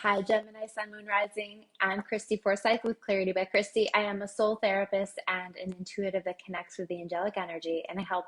Hi, Gemini, Sun, Moon, Rising. I'm Christy Forsyth with Clarity by Christy. I am a soul therapist and an intuitive that connects with the angelic energy, and I help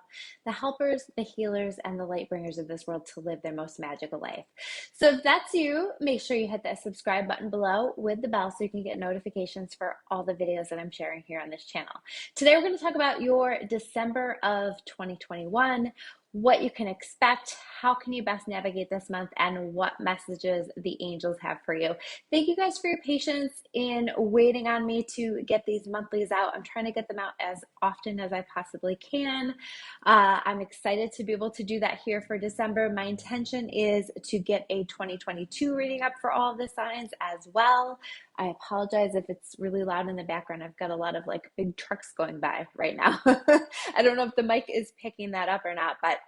the helpers, the healers, and the light bringers of this world to live their most magical life. So if that's you, make sure you hit that subscribe button below with the bell so you can get notifications for all the videos that I'm sharing here on this channel. Today, we're going to talk about your December of 2021, what you can expect, how can you best navigate this month, and what messages the angels have for you. Thank you guys for your patience in waiting on me to get these monthlies out. I'm trying to get them out as often as I possibly can. I'm excited to be able to do that here for December. My intention is to get a 2022 reading up for all of the signs as well. I apologize if it's really loud in the background. I've got a lot of like big trucks going by right now. I don't know if the mic is picking that up or not, but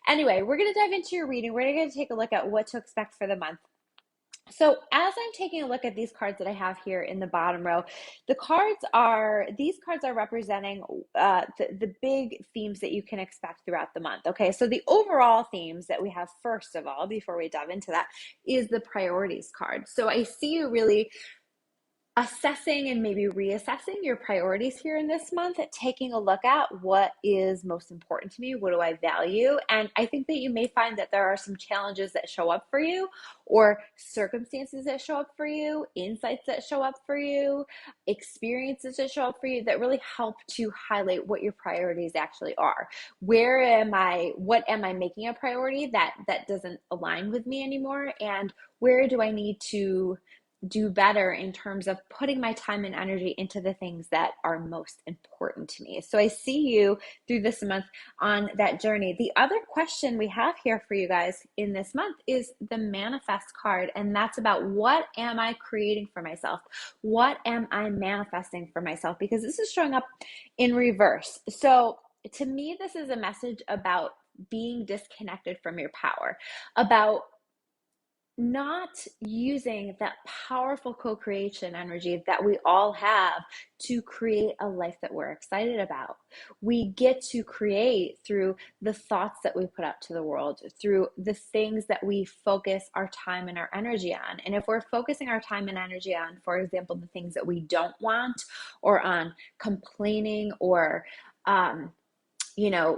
anyway, we're going to dive into your reading. We're going to take a look at what to expect for the month. So as I'm taking a look at these cards that I have here in the bottom row, these cards are representing the big themes that you can expect throughout the month. Okay, so the overall themes that we have, first of all, before we dive into that, is the priorities card. So I see you really assessing and maybe reassessing your priorities here in this month, taking a look at what is most important to me, what do I value. And I think that you may find that there are some challenges that show up for you, or circumstances that show up for you, insights that show up for you, experiences that show up for you that really help to highlight what your priorities actually are. What am I making a priority that doesn't align with me anymore? And where do I need to do better in terms of putting my time and energy into the things that are most important to me? So I see you through this month on that journey. The other question we have here for you guys in this month is the manifest card, and that's about what am I creating for myself? What am I manifesting for myself? Because this is showing up in reverse. So to me, this is a message about being disconnected from your power, about not using that powerful co-creation energy that we all have to create a life that we're excited about. We get to create through the thoughts that we put out to the world, through the things that we focus our time and our energy on. And if we're focusing our time and energy on, for example, the things that we don't want, or on complaining, or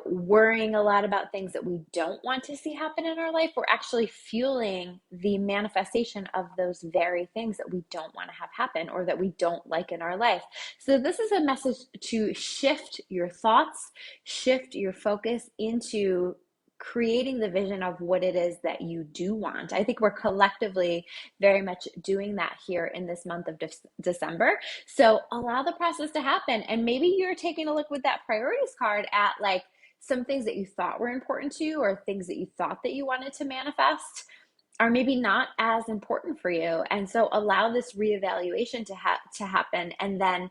worrying a lot about things that we don't want to see happen in our life, we're actually fueling the manifestation of those very things that we don't want to have happen, or that we don't like in our life. So this is a message to shift your thoughts, shift your focus into creating the vision of what it is that you do want. I think we're collectively very much doing that here in this month of December. So allow the process to happen. And maybe you're taking a look with that priorities card at like some things that you thought were important to you, or things that you thought that you wanted to manifest are maybe not as important for you. And so allow this reevaluation to happen, and then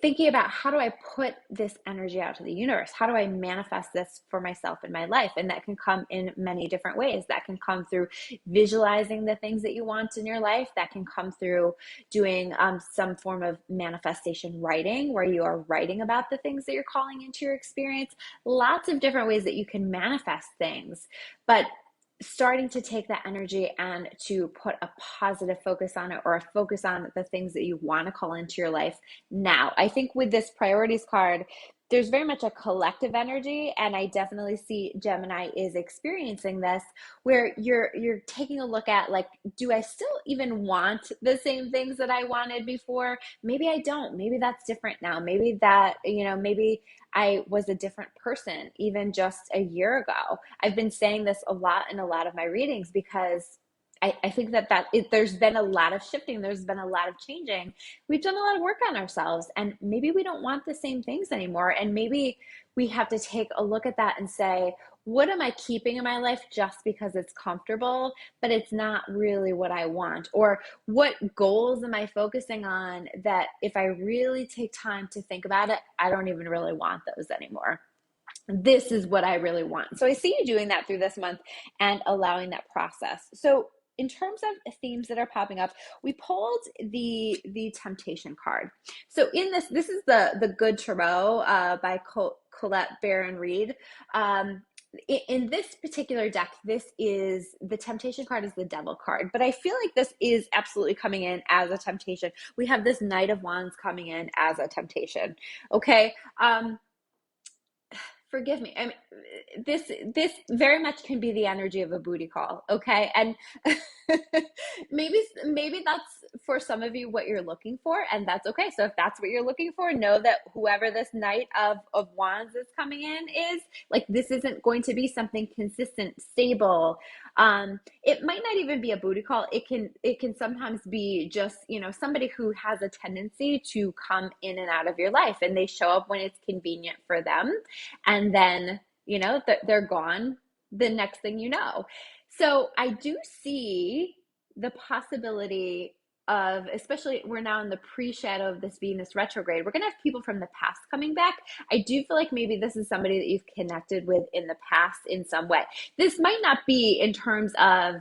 thinking about, how do I put this energy out to the universe? How do I manifest this for myself in my life? And that can come in many different ways. That can come through visualizing the things that you want in your life. That can come through doing some form of manifestation writing, where you are writing about the things that you're calling into your experience. Lots of different ways that you can manifest things. But starting to take that energy and to put a positive focus on it, or a focus on the things that you want to call into your life now. I think with this priorities card, there's very much a collective energy, and I definitely see Gemini is experiencing this, where you're taking a look at, like, do I still even want the same things that I wanted before? Maybe I don't. Maybe that's different now. Maybe that, maybe I was a different person even just a year ago. I've been saying this a lot in a lot of my readings, because I think there's been a lot of shifting. There's been a lot of changing. We've done a lot of work on ourselves, and maybe we don't want the same things anymore. And maybe we have to take a look at that and say, what am I keeping in my life just because it's comfortable, but it's not really what I want? Or what goals am I focusing on that, if I really take time to think about it, I don't even really want those anymore? This is what I really want. So I see you doing that through this month and allowing that process. So in terms of themes that are popping up, we pulled the temptation card. So in this is the Good Tarot by Colette Baron Reed. in this particular deck, this is the temptation card is the devil card, but I feel like this is absolutely coming in as a temptation. We have this Knight of Wands coming in as a temptation. Okay. Forgive me. I mean, this very much can be the energy of a booty call, okay? And maybe that's for some of you what you're looking for, and that's okay. So if that's what you're looking for, know that whoever this Knight of Wands is coming in is, like, this isn't going to be something consistent, stable. It might not even be a booty call. It can sometimes be just, somebody who has a tendency to come in and out of your life, and they show up when it's convenient for them, and then they're gone the next thing you know. So I do see the possibility of, especially we're now in the pre-shadow of this Venus retrograde, we're going to have people from the past coming back. I do feel like maybe this is somebody that you've connected with in the past in some way. This might not be in terms of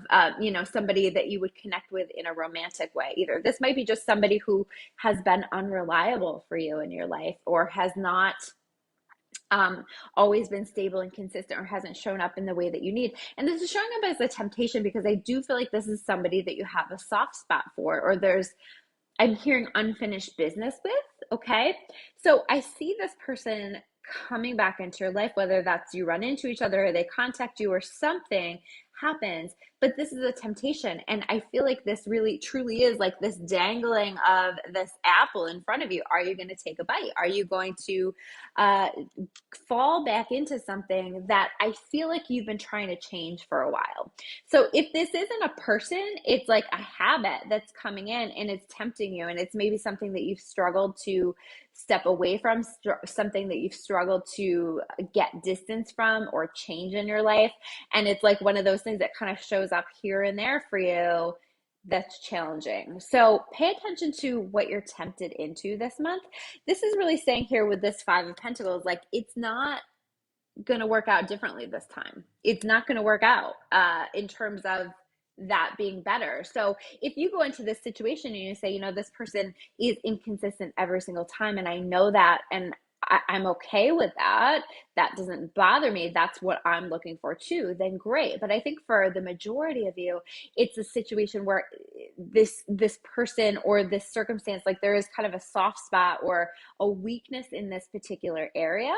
somebody that you would connect with in a romantic way either. This might be just somebody who has been unreliable for you in your life, or has not always been stable and consistent, or hasn't shown up in the way that you need. And this is showing up as a temptation because I do feel like this is somebody that you have a soft spot for, or I'm hearing unfinished business with. Okay. So I see this person coming back into your life, whether that's you run into each other or they contact you or something happens, but this is a temptation. And I feel like this really truly is like this dangling of this apple in front of you. Are you going to take a bite? Are you going to fall back into something that I feel like you've been trying to change for a while? So if this isn't a person, it's like a habit that's coming in and it's tempting you, and it's maybe something that you've struggled to step away from, something that you've struggled to get distance from or change in your life. And it's like one of those things that kind of shows up here and there for you that's challenging. So pay attention to what you're tempted into this month. This is really saying here with this Five of Pentacles, like, it's not going to work out differently this time. It's not going to work out in terms of that being better. So if you go into this situation and you say, this person is inconsistent every single time, and I know that, and I'm okay with that, that doesn't bother me, that's what I'm looking for too, then great. But I think for the majority of you, it's a situation where this person or this circumstance, like, there is kind of a soft spot or a weakness in this particular area.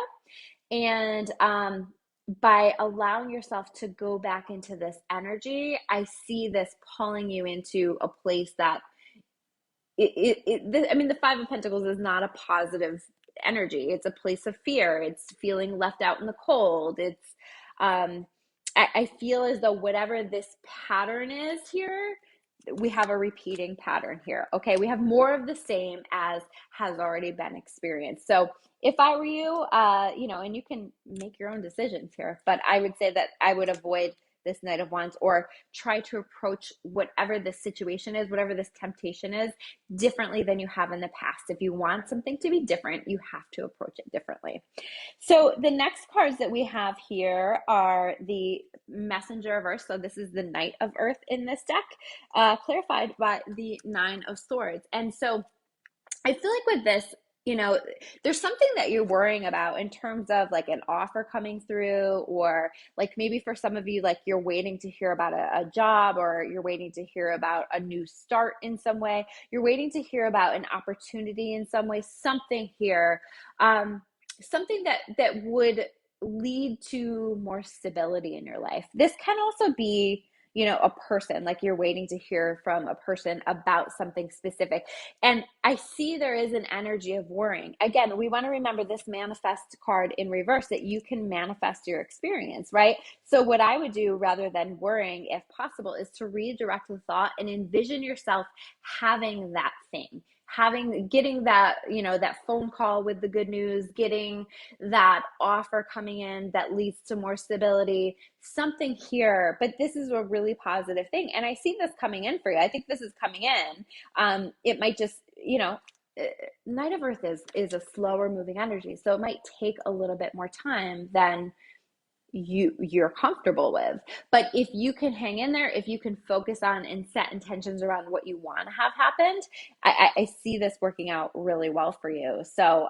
And by allowing yourself to go back into this energy, I see this pulling you into a place that the Five of Pentacles is not a positive energy. It's a place of fear. It's feeling left out in the cold. It's I feel as though whatever this pattern is here, we have a repeating pattern here. Okay, we have more of the same as has already been experienced. So if I were you, and you can make your own decisions here, but I would say that I would avoid this Knight of Wands, or try to approach whatever this situation is, whatever this temptation is, differently than you have in the past. If you want something to be different, you have to approach it differently. So the next cards that we have here are the Messenger of Earth. So this is the Knight of Earth in this deck, clarified by the Nine of Swords. And so I feel like with this, there's something that you're worrying about in terms of like an offer coming through, or like maybe for some of you, like, you're waiting to hear about a job, or you're waiting to hear about a new start in some way. You're waiting to hear about an opportunity in some way, something here, something that would lead to more stability in your life. This can also be, a person, like you're waiting to hear from a person about something specific. And I see there is an energy of worrying. Again, we want to remember this manifest card in reverse, that you can manifest your experience, right? So what I would do, rather than worrying, if possible, is to redirect the thought and envision yourself having that thing, getting that, that phone call with the good news, getting that offer coming in that leads to more stability, something here. But this is a really positive thing. And I see this coming in for you. I think this is coming in. It might just, Knight of Earth is a slower moving energy. So it might take a little bit more time than you're comfortable with. But if you can hang in there, if you can focus on and set intentions around what you want to have happened, I see this working out really well for you. So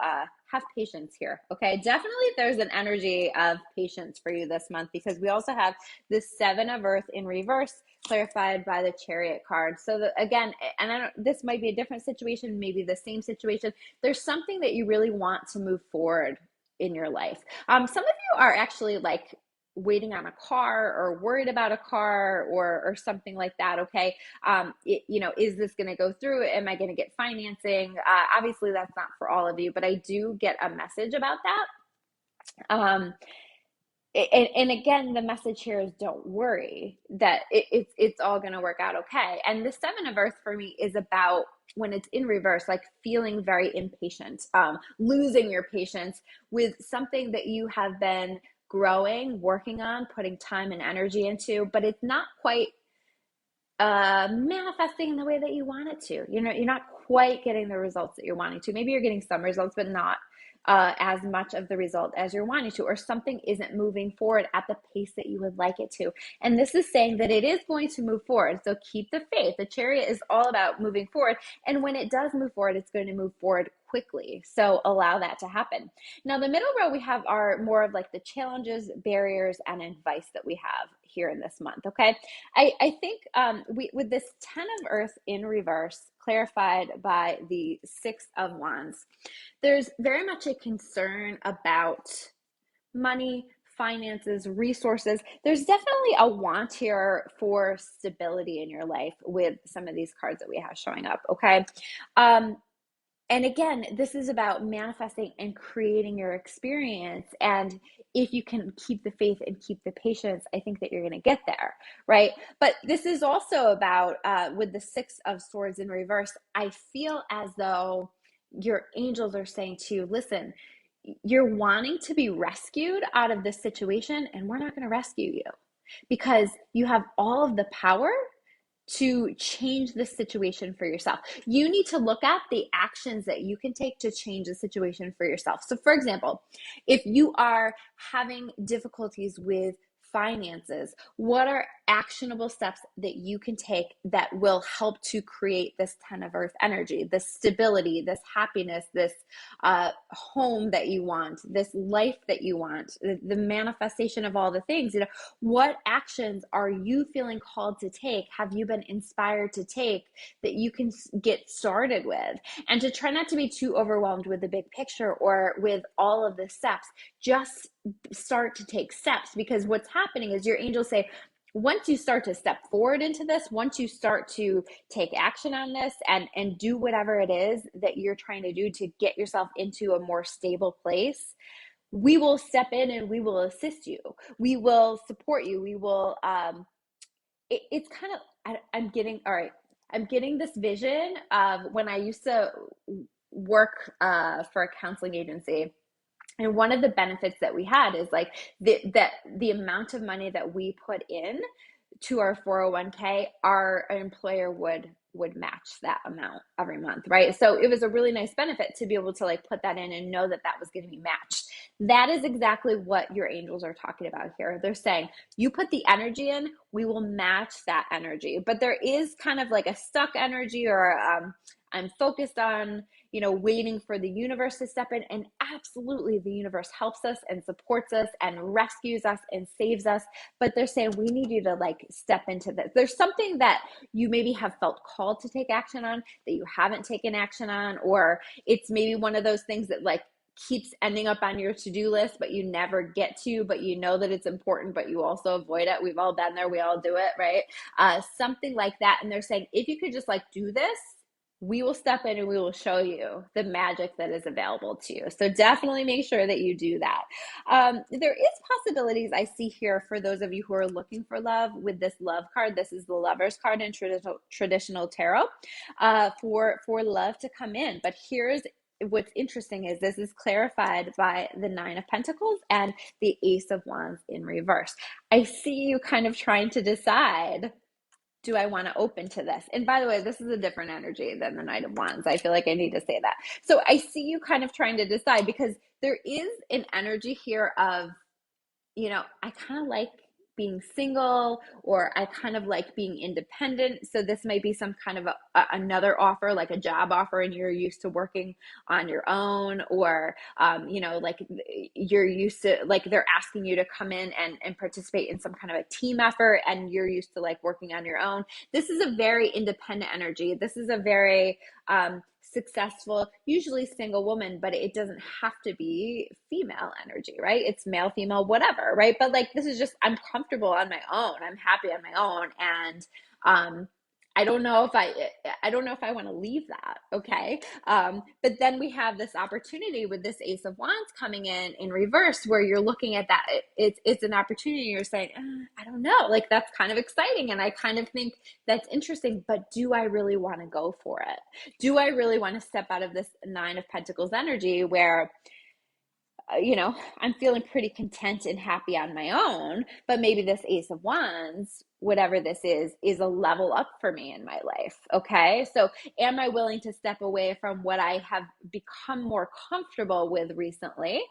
have patience here. Okay. Definitely there's an energy of patience for you this month, because we also have the Seven of Earth in reverse, clarified by the Chariot card. So again, and I don't, this might be a different situation, maybe the same situation. There's something that you really want to move forward in your life. Some of you are actually like waiting on a car or worried about a car or something like that. Okay. Is this going to go through? Am I going to get financing? Obviously that's not for all of you, but I do get a message about that. And again, the message here is don't worry, that it's all going to work out okay. And the Seven of Earth for me is about, when it's in reverse, like feeling very impatient, losing your patience with something that you have been growing, working on, putting time and energy into, but it's not quite manifesting in the way that you want it to. You're not quite getting the results that you're wanting to. Maybe you're getting some results, but not as much of the result as you're wanting to, or something isn't moving forward at the pace that you would like it to. And this is saying that it is going to move forward. So keep the faith. The Chariot is all about moving forward. And when it does move forward, it's going to move forward quickly. So allow that to happen. Now, the middle row we have are more of like the challenges, barriers, and advice that we have here in this month. Okay. I think with this 10 of Earth in reverse, clarified by the 6 of Wands, there's very much a concern about money, finances, resources. There's definitely a want here for stability in your life with some of these cards that we have showing up. Okay. And again, this is about manifesting and creating your experience. And if you can keep the faith and keep the patience, I think that you're going to get there, right? But this is also about, with the 6 of Swords in reverse, I feel as though your angels are saying to you, listen, you're wanting to be rescued out of this situation, and we're not going to rescue you, because you have all of the power to change the situation for yourself. You need to look at the actions that you can take to change the situation for yourself. So for example, if you are having difficulties with finances, what are actionable steps that you can take that will help to create this 10 of Earth energy, this stability, this happiness, this home that you want, this life that you want, the manifestation of all the things? What actions are you feeling called to take? Have you been inspired to take that you can get started with? And to try not to be too overwhelmed with the big picture or with all of the steps, just start to take steps, because what's happening is your angels say, once you start to step forward into this, once you start to take action on this and do whatever it is that you're trying to do to get yourself into a more stable place, we will step in and we will assist you. We will support you. We will, it's kind of, I'm getting this vision of when I used to work for a counseling agency. And one of the benefits that we had is like the amount of money that we put in to our 401k, our employer would match that amount every month, right? So it was a really nice benefit to be able to like put that in and know that that was going to be matched. That is exactly what your angels are talking about here. They're saying, you put the energy in, we will match that energy. But there is kind of like a stuck energy, or I'm focused on, waiting for the universe to step in. And absolutely, the universe helps us and supports us and rescues us and saves us. But they're saying, we need you to like step into this. There's something that you maybe have felt called to take action on that you haven't taken action on, or it's maybe one of those things that like keeps ending up on your to-do list, but you never get to, but you know that it's important, but you also avoid it. We've all been there. We all do it, right? Something like that. And they're saying, if you could just like do this, we will step in and we will show you the magic that is available to you. So definitely make sure that you do that. There is possibilities I see here for those of you who are looking for love with this love card. This is the Lover's card in traditional tarot, for love to come in. But here's what's interesting is this is clarified by the 9 of Pentacles and the Ace of Wands in reverse. I see you kind of trying to decide, do I want to open to this? And by the way, this is a different energy than the Knight of Wands. I feel like I need to say that. So I see you kind of trying to decide, because there is an energy here of, I kind of like being single, or I kind of like being independent. So this might be some kind of another offer, like a job offer, and you're used to working on your own, or, like you're used to, like they're asking you to come in and participate in some kind of a team effort, and you're used to like working on your own. This is a very independent energy. This is a very, successful, usually single woman, but it doesn't have to be female energy, right? It's male, female, whatever, right? But like, this is just, I'm comfortable on my own. I'm happy on my own. And, I don't know if I want to leave that. Okay. But then we have this opportunity with this Ace of Wands coming in reverse, where you're looking at that. It's an opportunity. You're saying, I don't know, like that's kind of exciting. And I kind of think that's interesting, but do I really want to go for it? Do I really want to step out of this Nine of Pentacles energy where, I'm feeling pretty content and happy on my own, but maybe this Ace of Wands, whatever this is a level up for me in my life. Okay. So am I willing to step away from what I have become more comfortable with recently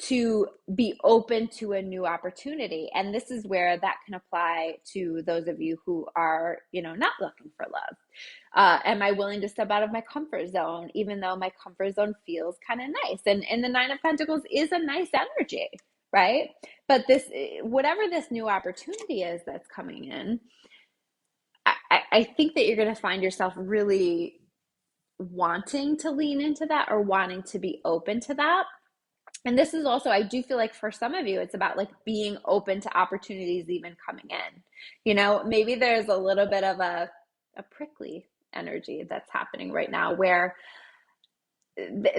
to be open to a new opportunity? And this is where that can apply to those of you who are, not looking for love. Am I willing to step out of my comfort zone, even though my comfort zone feels kind of nice? And the Nine of Pentacles is a nice energy, right? But whatever this new opportunity is that's coming in, I think that you're going to find yourself really wanting to lean into that, or wanting to be open to that. And this is also, I do feel like for some of you, it's about like being open to opportunities even coming in. Maybe there's a little bit of a prickly energy that's happening right now, where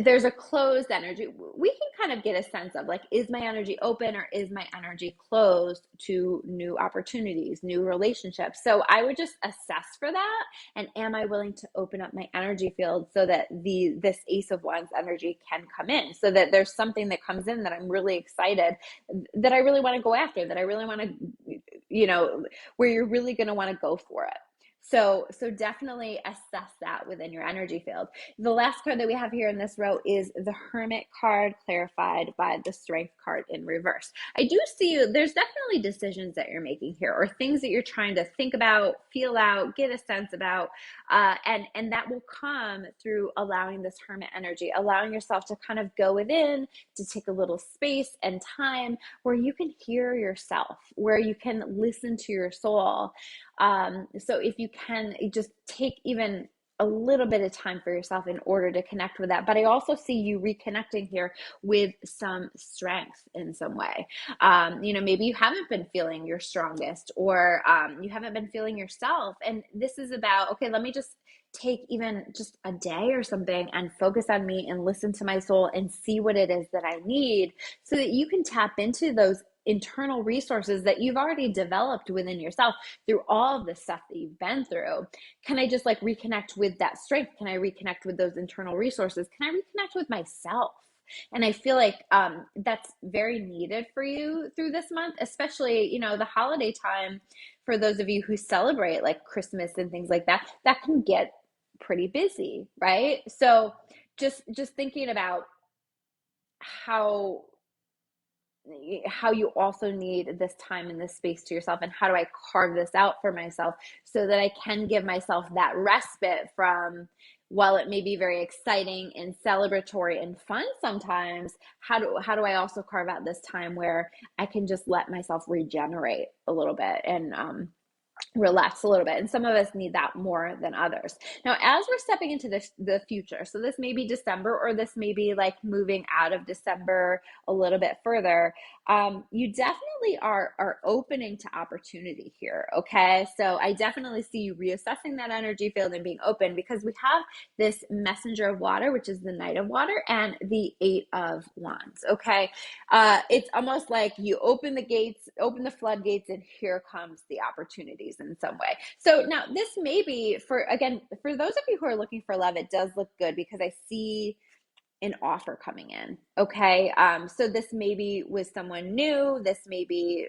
there's a closed energy. We can kind of get a sense of like, is my energy open, or is my energy closed to new opportunities, new relationships? So I would just assess for that. And am I willing to open up my energy field so that this Ace of Wands energy can come in, so that there's something that comes in that I'm really excited, that I really want to go after, that I really want to, where you're really going to want to go for it. So definitely assess that within your energy field. The last card that we have here in this row is the Hermit card, clarified by the Strength card in reverse. I do see there's definitely decisions that you're making here, or things that you're trying to think about, feel out, get a sense about, and that will come through allowing this Hermit energy, allowing yourself to kind of go within, to take a little space and time where you can hear yourself, where you can listen to your soul. So if you can just take even a little bit of time for yourself in order to connect with that. But I also see you reconnecting here with some strength in some way. Maybe you haven't been feeling your strongest, or you haven't been feeling yourself. And this is about, okay, let me just take even just a day or something and focus on me and listen to my soul and see what it is that I need, so that you can tap into those internal resources that you've already developed within yourself through all of the stuff that you've been through. Can I just like reconnect with that strength? Can I reconnect with those internal resources? Can I reconnect with myself? And I feel like that's very needed for you through this month, especially, the holiday time. For those of you who celebrate like Christmas and things like that, that can get pretty busy, right? So just thinking about how you also need this time and this space to yourself, and how do I carve this out for myself so that I can give myself that respite from, while it may be very exciting and celebratory and fun sometimes, how do I also carve out this time where I can just let myself regenerate a little bit and relax a little bit. And some of us need that more than others. Now, as we're stepping into the future, so this may be December, or this may be like moving out of December a little bit further, you definitely are opening to opportunity here. Okay. So I definitely see you reassessing that energy field and being open, because we have this Messenger of Water, which is the Knight of Water, and the Eight of Wands. Okay. It's almost like you open the floodgates, and here comes the opportunities in some way. So now this may be for those of you who are looking for love, it does look good, because I see an offer coming in. Okay. So this may be with someone new. This may be,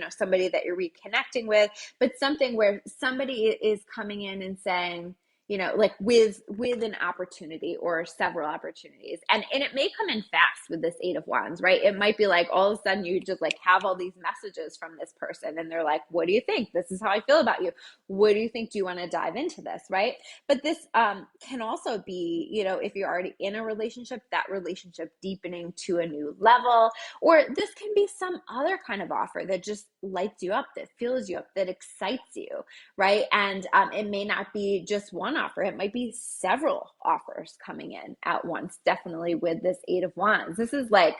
somebody that you're reconnecting with, but something where somebody is coming in and saying, like with an opportunity or several opportunities. And it may come in fast with this Eight of Wands, right? It might be like all of a sudden you just like have all these messages from this person and they're like, what do you think? This is how I feel about you. What do you think? Do you want to dive into this, right? But this can also be, if you're already in a relationship, that relationship deepening to a new level, or this can be some other kind of offer that just lights you up, that fills you up, that excites you, right? And it may not be just one offer. It might be several offers coming in at once, definitely with this Eight of Wands. This is like,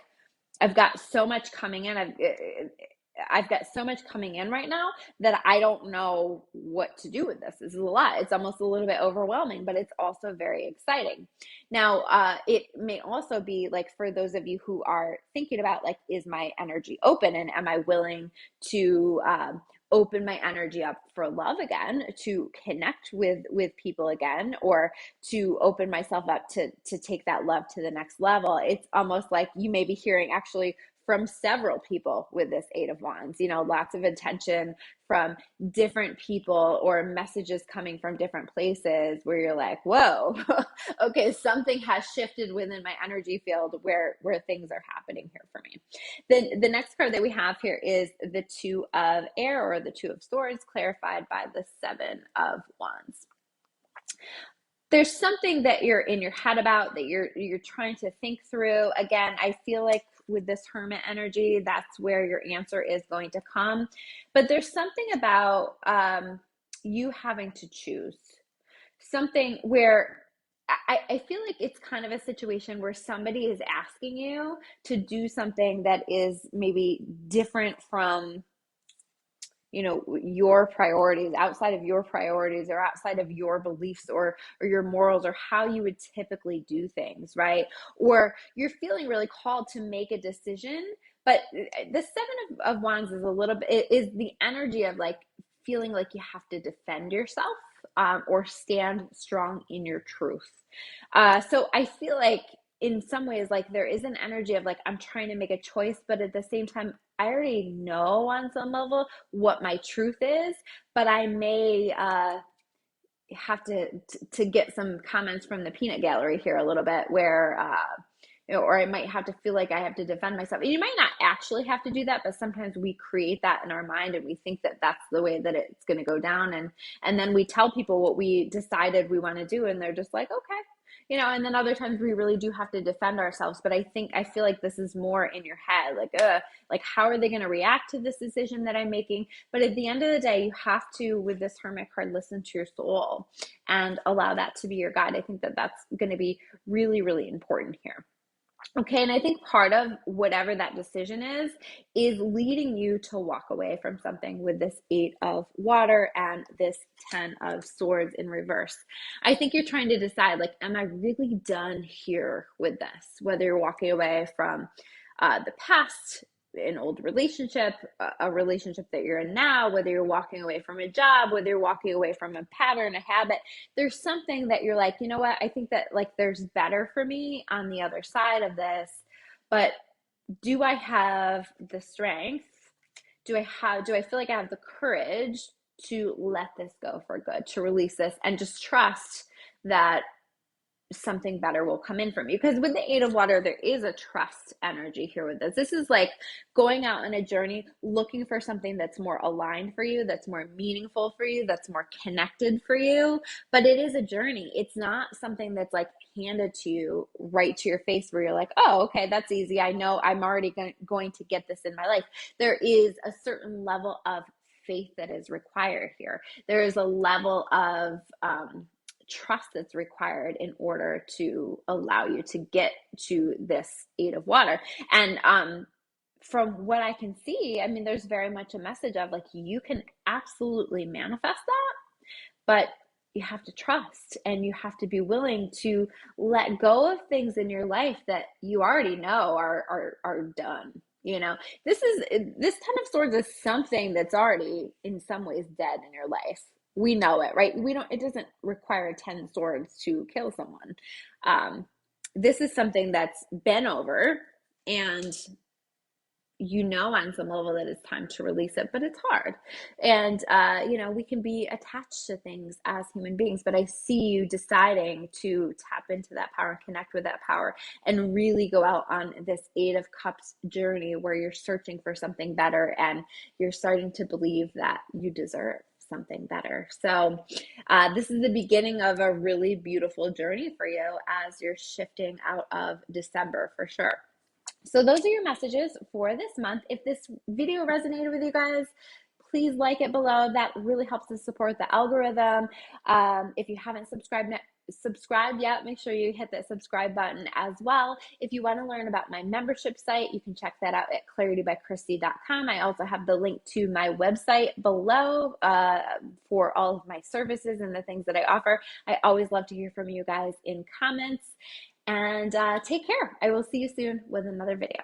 I've got so much coming in. I've got so much coming in right now that I don't know what to do with this. This is a lot. It's almost a little bit overwhelming, but it's also very exciting. Now, it may also be like for those of you who are thinking about like, is my energy open and am I willing to open my energy up for love again, to connect with people again, or to open myself up to take that love to the next level. It's almost like you may be hearing actually from several people with this Eight of Wands, lots of attention from different people or messages coming from different places where you're like, whoa, okay, something has shifted within my energy field where things are happening here for me. Then the next card that we have here is the Two of Air, or the Two of Swords, clarified by the Seven of Wands. There's something that you're in your head about, that you're trying to think through. Again, I feel like with this Hermit energy, that's where your answer is going to come. But there's something about you having to choose. Something where I feel like it's kind of a situation where somebody is asking you to do something that is maybe different from your priorities, outside of your priorities, or outside of your beliefs or your morals, or how you would typically do things, right? Or you're feeling really called to make a decision, but the Seven of Wands is a little bit, is the energy of like feeling like you have to defend yourself, or stand strong in your truth. So I feel like in some ways, like there is an energy of like, I'm trying to make a choice, but at the same time, I already know on some level what my truth is, but I may have to get some comments from the peanut gallery here a little bit, where or I might have to feel like I have to defend myself. And you might not actually have to do that, but sometimes we create that in our mind and we think that that's the way that it's going to go down, and then we tell people what we decided we want to do, and they're just like, okay. And then other times we really do have to defend ourselves. But I feel like this is more in your head, like how are they going to react to this decision that I'm making? But at the end of the day, you have to, with this Hermit card, listen to your soul and allow that to be your guide. I think that that's going to be really, really important here. Okay, and I think part of whatever that decision is leading you to walk away from something with this Eight of Water and this 10 of Swords in reverse. I think you're trying to decide, like, am I really done here with this? Whether you're walking away from the past, an old relationship, a relationship that you're in now, whether you're walking away from a job, whether you're walking away from a pattern, a habit, there's something that you're like, you know what, I think that like there's better for me on the other side of this, but do I have the strength? Do I feel like I have the courage to let this go for good, to release this and just trust that something better will come in for me? Because with the Eight of Water, there is a trust energy here with this. This is like going out on a journey, looking for something that's more aligned for you, that's more meaningful for you, that's more connected for you. But it is a journey. It's not something that's like handed to you right to your face where you're like, oh, okay, that's easy. I know I'm already going to get this in my life. There is a certain level of faith that is required here. There is a level of trust that's required in order to allow you to get to this Eight of Water. And from what I can see, I mean, there's very much a message of like, you can absolutely manifest that, but you have to trust and you have to be willing to let go of things in your life that you already know are done. This 10 of Swords is something that's already in some ways dead in your life. We know it, right? It doesn't require 10 swords to kill someone. This is something that's been over, and you know on some level that it's time to release it, but it's hard. And you know, we can be attached to things as human beings, but I see you deciding to tap into that power and connect with that power and really go out on this Eight of Cups journey where you're searching for something better and you're starting to believe that you deserve something better. So this is the beginning of a really beautiful journey for you as you're shifting out of December for sure. So those are your messages for this month. If this video resonated with you guys, please like it below. That really helps to support the algorithm. If you haven't subscribed yet, make sure you hit that subscribe button as well. If you want to learn about my membership site, you can check that out at claritybychristy.com. I also have the link to my website below for all of my services and the things that I offer. I always love to hear from you guys in comments. And take care. I will see you soon with another video.